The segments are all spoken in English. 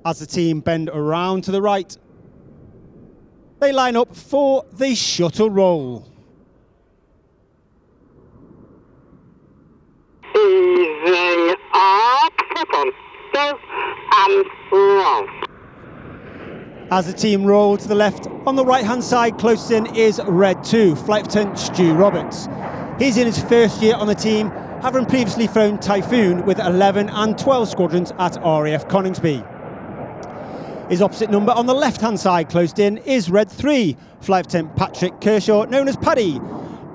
As the team bend around to the right, they line up for the shuttle roll. Easing up, on, go, and roll. As the team roll to the left, on the right-hand side, closest in is Red 2, Flight Lieutenant Stu Roberts. He's in his first year on the team, having previously flown Typhoon with 11 and 12 squadrons at RAF Coningsby. His opposite number on the left-hand side, closed in, is Red 3, Flight Lieutenant Patrick Kershaw, known as Paddy.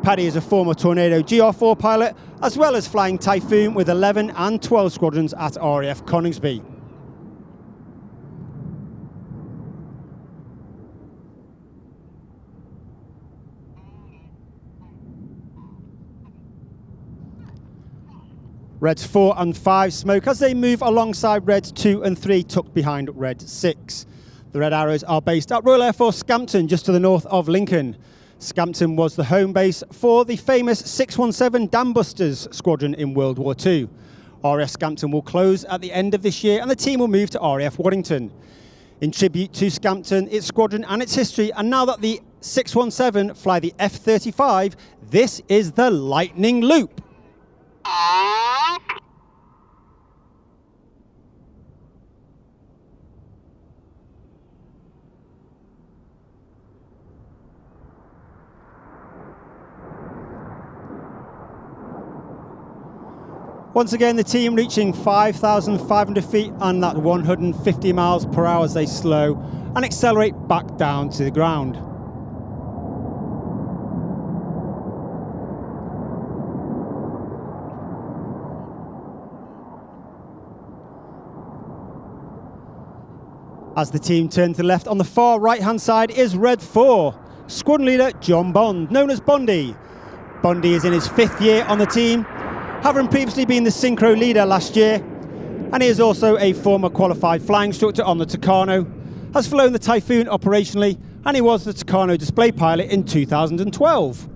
Paddy is a former Tornado GR4 pilot, as well as flying Typhoon with 11 and 12 squadrons at RAF Coningsby. Reds 4 and 5 smoke as they move alongside Reds 2 and 3 tucked behind Red 6. The Red Arrows are based at Royal Air Force Scampton, just to the north of Lincoln. Scampton was the home base for the famous 617 Dambusters squadron in World War II. RAF Scampton will close at the end of this year and the team will move to RAF Waddington. In tribute to Scampton, its squadron and its history, and now that the 617 fly the F-35, this is the Lightning Loop. Once again, the team reaching 5,500 feet and that 150 miles per hour as they slow and accelerate back down to the ground. As the team turn to the left, on the far right-hand side is Red 4, squadron leader John Bond, known as Bondy. Bondy is in his 5th year on the team, having previously been the synchro leader last year, and he is also a former qualified flying instructor on the Tucano, has flown the Typhoon operationally, and he was the Tucano display pilot in 2012.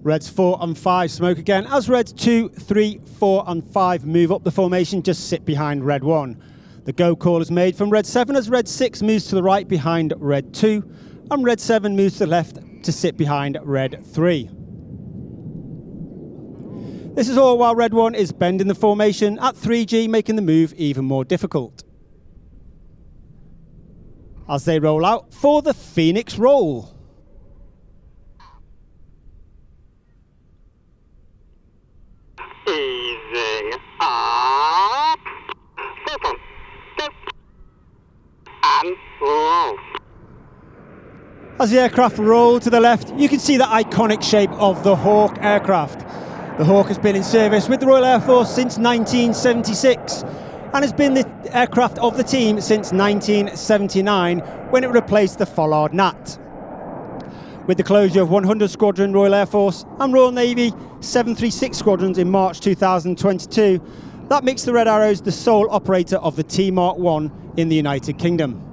Reds 4 and 5 smoke again as Reds 2, 3, 4 and 5 move up the formation, just sit behind Red 1. The go call is made from Red 7 as Red 6 moves to the right behind Red 2 and Red 7 moves to the left to sit behind Red 3. This is all while Red 1 is bending the formation at 3G, making the move even more difficult. As they roll out for the Phoenix roll. Easing up, open, go, and roll. As the aircraft roll to the left, you can see the iconic shape of the Hawk aircraft. The Hawk has been in service with the Royal Air Force since 1976 and has been the aircraft of the team since 1979 when it replaced the Follard Gnat. With the closure of 100 Squadron Royal Air Force and Royal Navy 736 squadrons in March 2022, that makes the Red Arrows the sole operator of the T Mark 1 in the United Kingdom.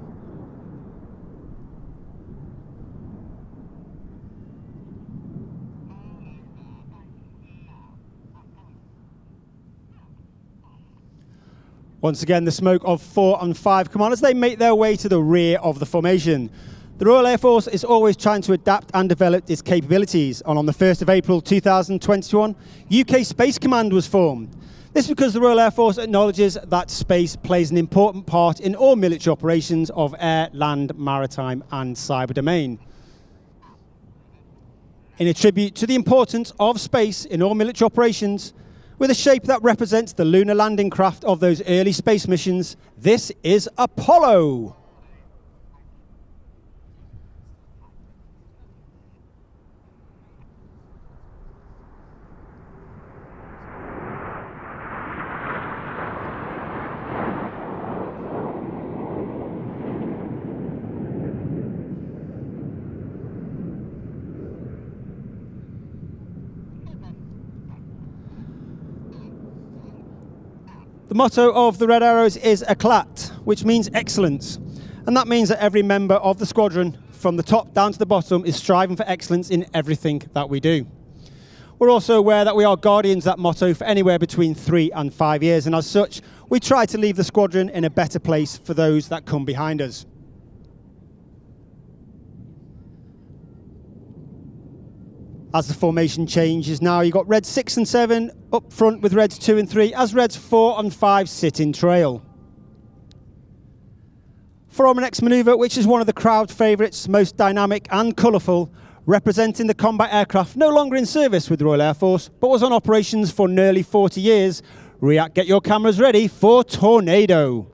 Once again, the smoke of 4 and 5 come on as they make their way to the rear of the formation. The Royal Air Force is always trying to adapt and develop its capabilities, and on the 1st of April 2021, UK Space Command was formed. This is because the Royal Air Force acknowledges that space plays an important part in all military operations of air, land, maritime and cyber domain. In a tribute to the importance of space in all military operations, with a shape that represents the lunar landing craft of those early space missions, this is Apollo. The motto of the Red Arrows is éclat, which means excellence. And that means that every member of the squadron, from the top down to the bottom, is striving for excellence in everything that we do. We're also aware that we are guardians of that motto for anywhere between 3 and 5 years, and as such, we try to leave the squadron in a better place for those that come behind us. As the formation changes now, you've got Reds 6 and 7 up front with Reds 2 and 3, as Reds 4 and 5 sit in trail. For our next manoeuvre, which is one of the crowd favourites, most dynamic and colourful, representing the combat aircraft no longer in service with the Royal Air Force, but was on operations for nearly 40 years, RIAT, get your cameras ready for Tornado.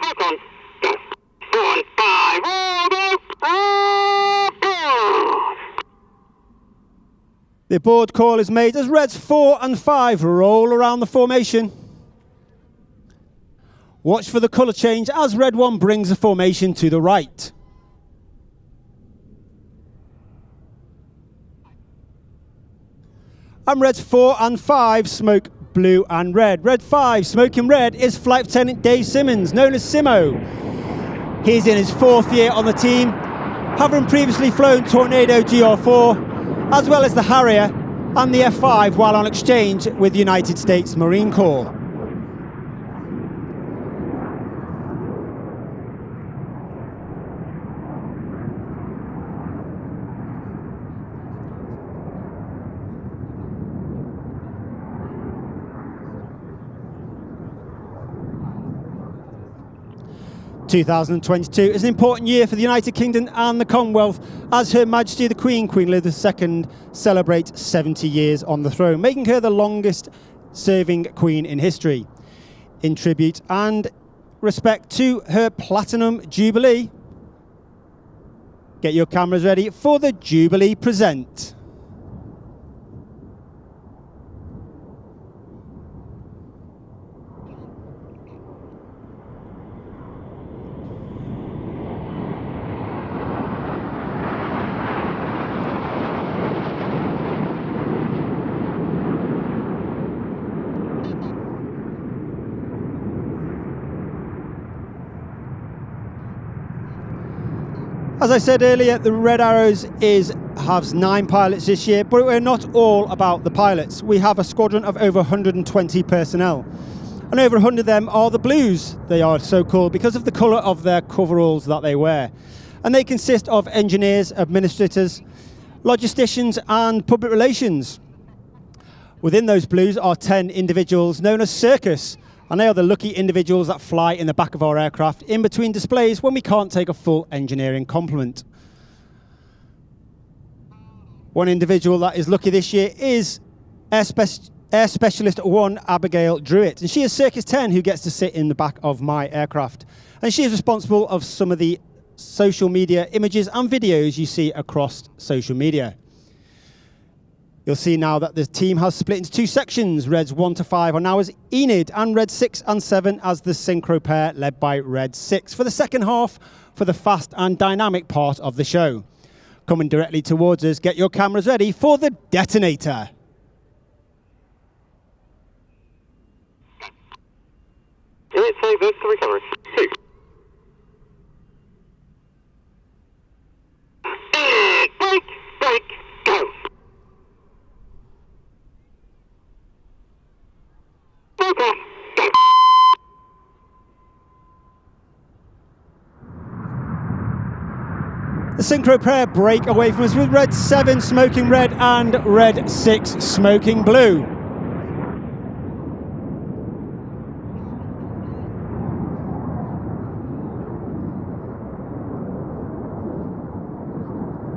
Falcon, go. 4 and 5, The board call is made as Reds 4 and 5 roll around the formation. Watch for the colour change as Red 1 brings the formation to the right. And Reds 4 and 5 smoke blue and red. Red 5 smoking red is Flight Lieutenant Dave Simmons, known as Simo. He's in his 4th year on the team, having previously flown Tornado GR4, as well as the Harrier and the F5 while on exchange with the United States Marine Corps. 2022 is an important year for the United Kingdom and the Commonwealth as Her Majesty the Queen, Queen Elizabeth II, celebrates 70 years on the throne, making her the longest serving Queen in history. In tribute and respect to her Platinum Jubilee, get your cameras ready for the Jubilee present. As I said earlier, the Red Arrows has 9 pilots this year, but we're not all about the pilots. We have a squadron of over 120 personnel, and over 100 of them are the Blues. They are so called because of the colour of their coveralls that they wear. And they consist of engineers, administrators, logisticians and public relations. Within those Blues are 10 individuals known as Circus, and they are the lucky individuals that fly in the back of our aircraft in between displays when we can't take a full engineering complement. One individual that is lucky this year is Air Specialist 1 Abigail Druitt, and she is Circus 10 who gets to sit in the back of my aircraft. And she is responsible of some of the social media images and videos you see across social media. You'll see now that the team has split into 2 sections. Reds 1 to 5 are now as Enid, and Reds 6 and 7 as the synchro pair led by Red 6 for the second half for the fast and dynamic part of the show. Coming directly towards us, get your cameras ready for the detonator. Let's say this to recovery. 2. Break, break, go. Okay, go. The synchro pair break away from us with Red 7 smoking red and Red 6 smoking blue.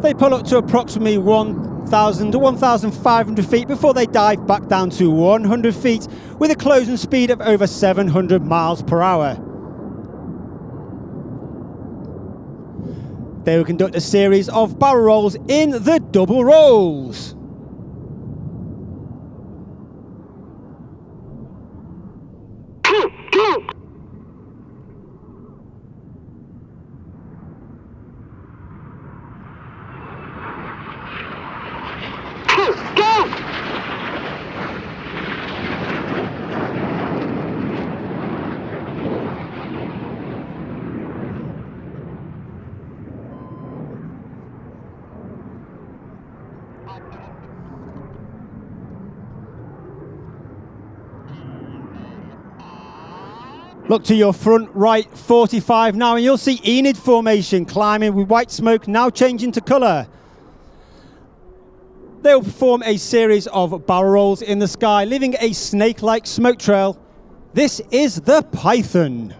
They pull up to approximately 1,000 to 1,500 feet before they dive back down to 100 feet with a closing speed of over 700 miles per hour. They will conduct a series of barrel rolls in the double rolls. Look to your front right 45 now, and you'll see Enid formation climbing with white smoke now changing to colour. They'll perform a series of barrel rolls in the sky, leaving a snake-like smoke trail. This is the Python.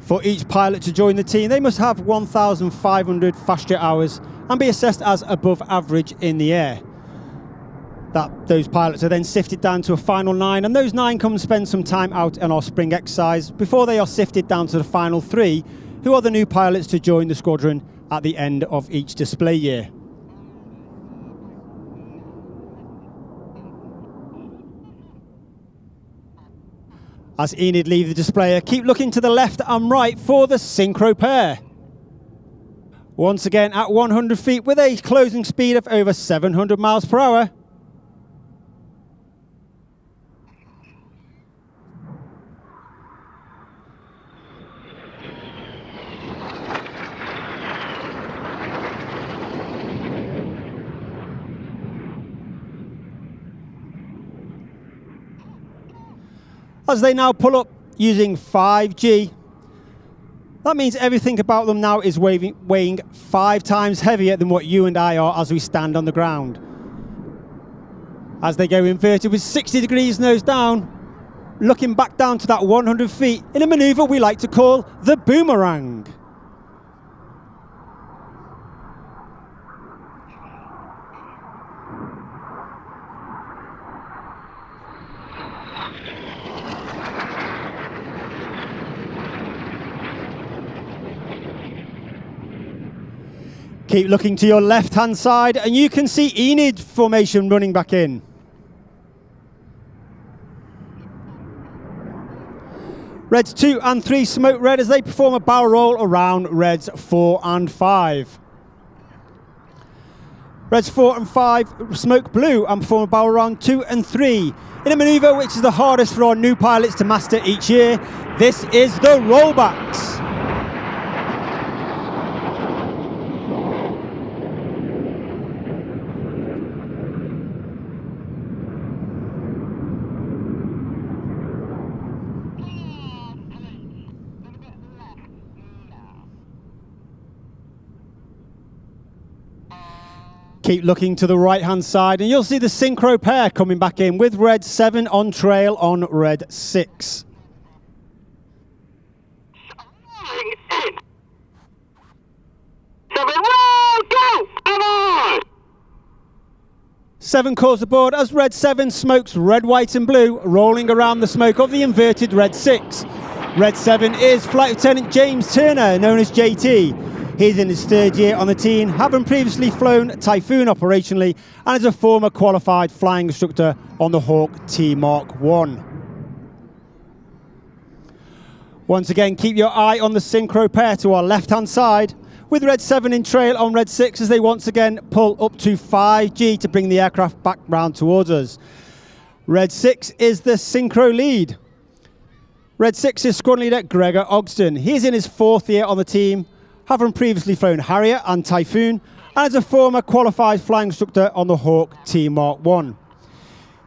For each pilot to join the team, they must have 1,500 fast jet hours and be assessed as above average in the air. Those pilots are then sifted down to a final 9, and those 9 come and spend some time out on our spring exercise before they are sifted down to the final 3, who are the new pilots to join the squadron at the end of each display year. As Enid leave the displayer, keep looking to the left and right for the synchro pair. Once again at 100 feet with a closing speed of over 700 miles per hour. As they now pull up using 5G, that means everything about them now is weighing 5 times heavier than what you and I are as we stand on the ground. As they go inverted with 60 degrees nose down, looking back down to that 100 feet in a manoeuvre we like to call the boomerang. Keep looking to your left-hand side, and you can see Enid formation running back in. Reds 2 and 3 smoke red as they perform a barrel roll around Reds 4 and 5. Reds 4 and 5 smoke blue and perform a barrel round 2 and 3 in a manoeuvre which is the hardest for our new pilots to master each year. This is the rollbacks. Keep looking to the right-hand side, and you'll see the synchro pair coming back in with Red 7 on trail on Red 6. Seven calls aboard as Red 7 smokes red, white and blue, rolling around the smoke of the inverted Red 6. Red 7 is Flight Lieutenant James Turner, known as JT. He's in his 3rd year on the team, having previously flown Typhoon operationally and is a former qualified flying instructor on the Hawk T Mark 1. Once again, keep your eye on the synchro pair to our left-hand side, with Red 7 in trail on Red 6 as they once again pull up to 5G to bring the aircraft back round towards us. Red 6 is the synchro lead. Red 6 is squadron leader Gregor Ogston. He's in his 4th year on the team, having previously flown Harrier and Typhoon, and is a former qualified flying instructor on the Hawk T Mark 1.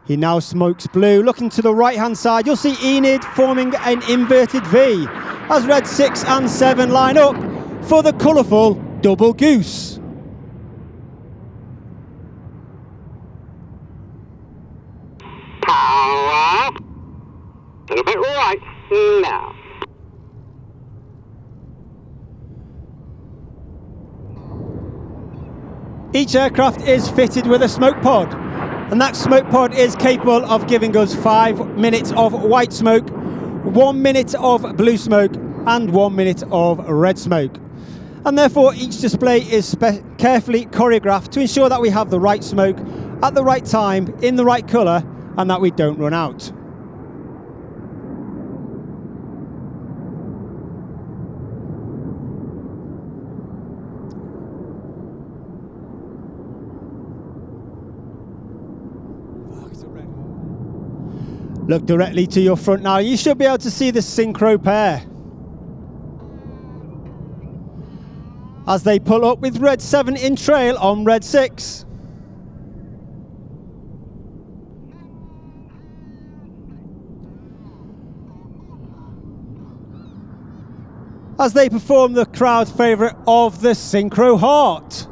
He now smokes blue. Looking to the right-hand side, you'll see Enid forming an inverted V, as Red 6 and 7 line up for the colourful double goose. Power. A little bit right now. Each aircraft is fitted with a smoke pod, and that smoke pod is capable of giving us 5 minutes of white smoke, 1 minute of blue smoke, and 1 minute of red smoke. And therefore each display is carefully choreographed to ensure that we have the right smoke at the right time in the right colour and that we don't run out. Look directly to your front now. You should be able to see the synchro pair as they pull up with red 7 in trail on red 6. As they perform the crowd favourite of the Synchro Heart.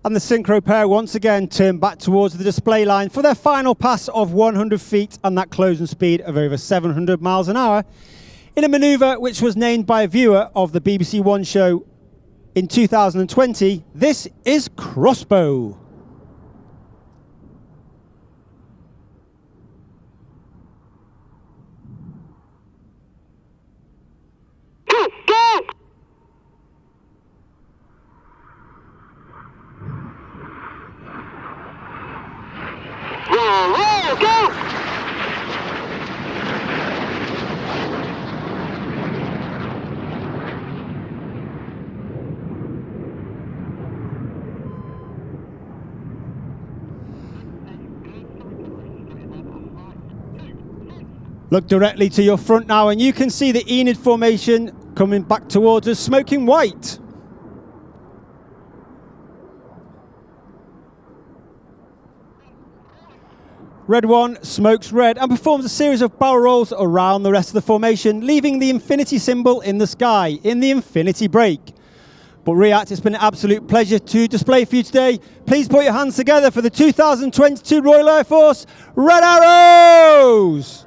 And the synchro pair once again turn back towards the display line for their final pass of 100 feet and that closing speed of over 700 miles an hour in a manoeuvre which was named by a viewer of the BBC One show in 2020. This is Crossbow. Look directly to your front now and you can see the Enid formation coming back towards us, smoking white. Red 1 smokes red and performs a series of barrel rolls around the rest of the formation, leaving the infinity symbol in the sky in the infinity break. But RIAT, it's been an absolute pleasure to display for you today. Please put your hands together for the 2022 Royal Air Force Red Arrows!